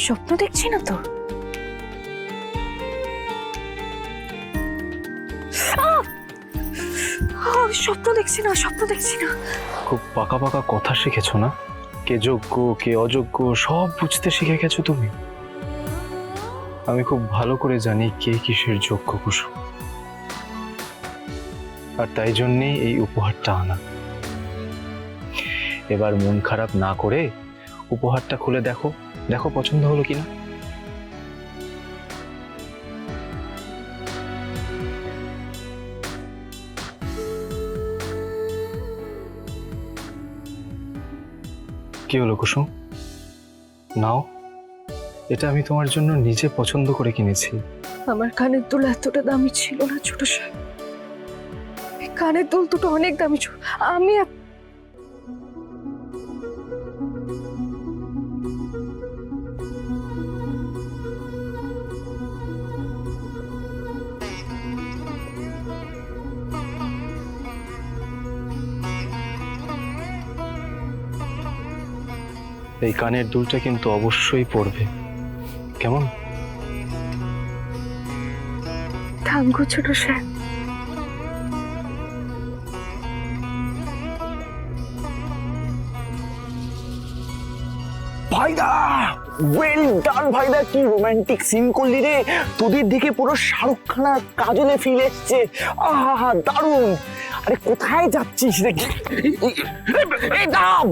স্বপ্ন দেখছি না তো? স্বপ্ন দেখছি না, স্বপ্ন দেখছি না। খুব পাকা পাকা কথা শিখেছো না? কে যোগ্য কে অযোগ্য সব বুঝতে শিখে গেছো তুমি। আমি খুব ভালো করে জানি কে কিসের যোগ্য কুসুম, আর তাই জন্যেই এই উপহারটা আনা। এবার মন খারাপ না করে উপহারটা খুলে দেখো, দেখো পছন্দ হলো কিনা। কি হলো কুসুম, নাও, এটা আমি তোমার জন্য নিজে পছন্দ করে কিনেছি। আমার কানের দুল এতটা দামি ছিল না ছোট সাহেব। এই কানের দুল দুটো অনেক দামি ছিল। আমি এই কানের দুলটা কিন্তু অবশ্যই পড়বে, কেমন? থাঙ্গু ছোট সাহেব। ভাইদা, ওয়েল ডান ভাইদা, কি রোমান্টিক সিন করলি রে। তোদের দিকে পুরো শাহরুখ খান আর কাজলে ফিল এসছে। আহা দারুণ। আরে কোথায় যাচ্ছিস রে? এই দাও,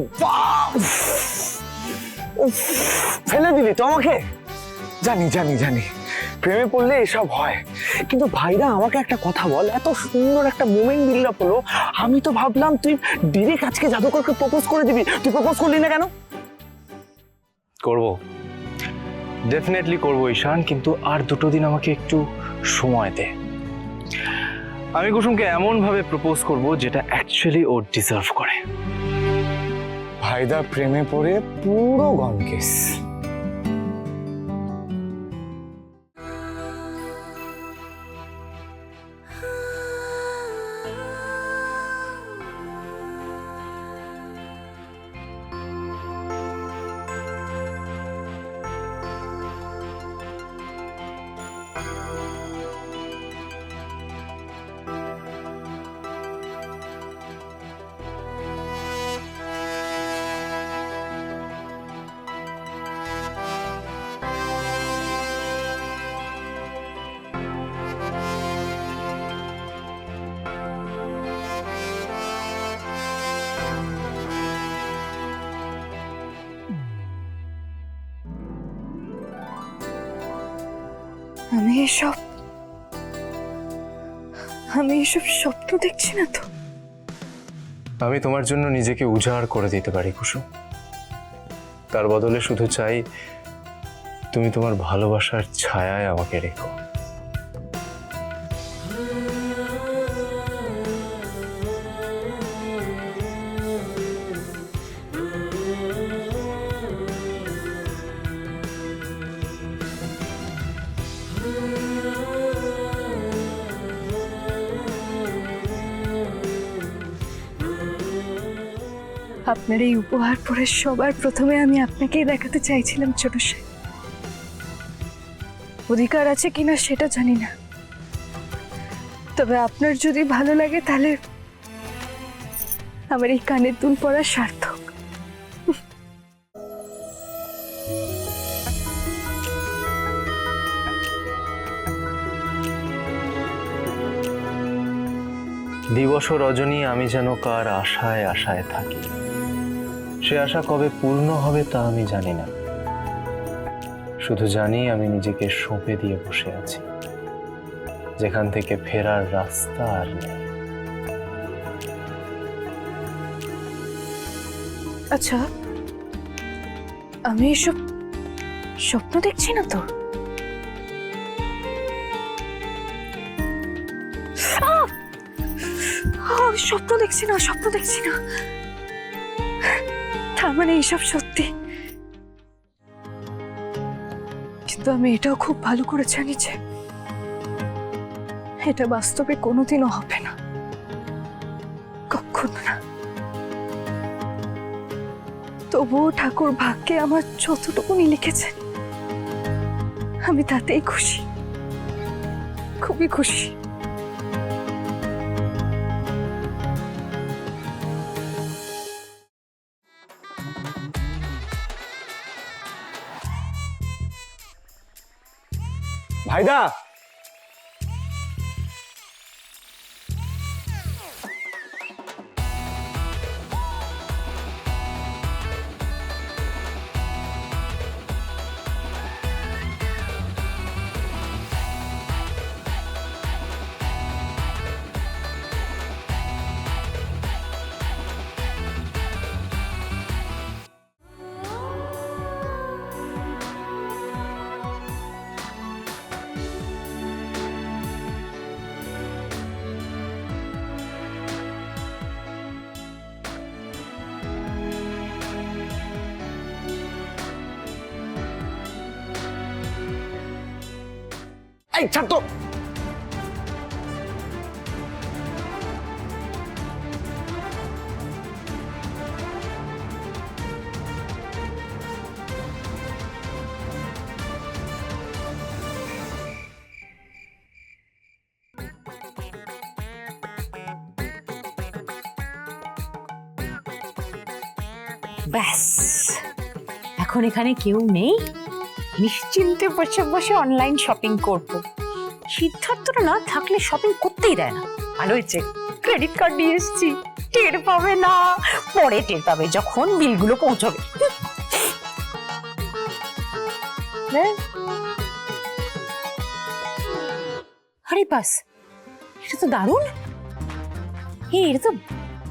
ফেলে দিলি তো আমাকে। জানি জানি জানি, প্রেমে পড়লে এসব হয়। কিন্তু ভাইরা আমাকে একটা কথা বল, এত সুন্দর একটা মোমেন্ট বিল্ড আপ হলো, আমি তো ভাবলাম তুই ডিরেক্ট আজকে জাদুকরকে প্রপোজ করে দিবি। তুই প্রপোজ করলি না কেন? করবো, ডেফিনেটলি করবো ঈশান, কিন্তু আর দুটো দিন আমাকে একটু সময় দে। আমি কুসুমকে এমন ভাবে প্রপোজ করব যেটা অ্যাকচুয়ালি ও ডিজার্ভ করে। ভাইদা প্রেমে পড়ে পুরো গনকেস। আমি এসব স্বপ্ন দেখছি না তো? আমি তোমার জন্য নিজেকে উজাড় করে দিতে পারি কুসুম, তার বদলে শুধু চাই তুমি তোমার ভালোবাসার ছায়ায় আমাকে রেখো। আপনার এই উপহার পরে সবার প্রথমে আমি আপনাকেই দেখাতে চাইছিলাম ছোট সাহেব। অধিকার আছে কিনা সেটা জানি না, তবে আপনার যদি ভালো লাগে তাহলে আমার এই কানের দুল পরা সার্থক। দিবস রজনী আমি যেন কার আশায় আশায় থাকি, সে আশা কবে পূর্ণ হবে তা আমি জানি না, শুধু জানি আমি নিজেকে সঁপে দিয়ে বসে আছি, যেখান থেকে ফেরার রাস্তা আর নেই। আচ্ছা, আমি এসব স্বপ্ন দেখছি না তো? স্বপ্ন দেখছি না, স্বপ্ন দেখছি না। তার মানে এইসব সত্যি। কিন্তু আমি এটাও খুব ভালো করে জানি যে এটা বাস্তবে কোনোদিনও হবে না, কখনো না। তবুও ঠাকুর ভাগ্যে আমার যতটুকুনি লিখেছেন আমি তাতেই খুশি, খুবই খুশি। ভাইদা, এই ছাড় তো। ব্যাস, এখন এখানে কেউ নেই, নিশ্চিন্তে বসে বসে অনলাইন শপিং করব। সিদ্ধার্থটা না থাকলে শপিং করতেই দেয় না। ভালো হয়েছে ক্রেডিট কার্ড নিয়ে এসেছি, টের পাবে না, পরে টের পাবে যখন বিলগুলো পৌঁছবে। আরে বাস, এটা তো দারুণ। এটা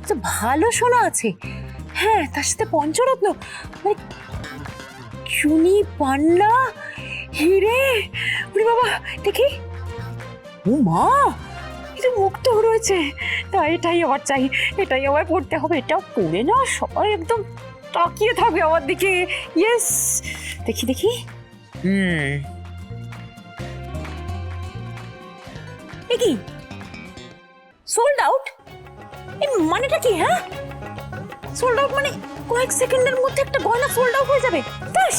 তো ভালো শোনা আছে। হ্যাঁ, তার সাথে পঞ্চরত্ন, মানে চুনি, পান্না, হিরে। ওরে বাবা, দেখি, ও মা, এটা মুক্ত রয়েছে। তা এটাই আমার চাই, এটাই আমার পড়তে হবে। এটা পড়ে না সবাই একদম তাকিয়ে থাকবে আমার দিকে। ইয়েস, দেখি দেখি। এ কি সোল্ড আউট? এই মানেটা কি? হ্যাঁ, সোল্ড আউট মানে কয়েক সেকেন্ডের মধ্যে একটা গয়না সোল্ড আউট হয়ে যাবে। ব্যাস,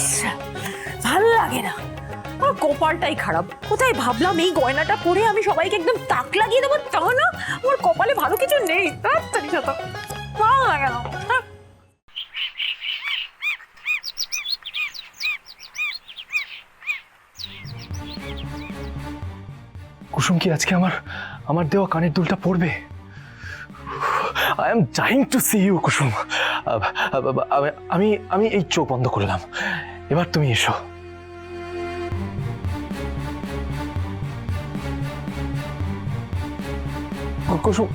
ভালো লাগে না। আমার কপালটাই খারাপ। কোথায় ভাবলাম এই গয়নাটা পরে আমি সবাইকে একদম তাক লাগিয়ে দেবো, তা না, আমার কপালে ভালো কিছু নেই। তাড়াতাড়ি যত ভালো লাগে না। কুসুম কি আজকে আমার দেওয়া কানের দুলটা পড়বে? I am trying to see you Kusum. আমি এই চোখ বন্ধ করলাম, এবার তুমি এসো। কুসুম,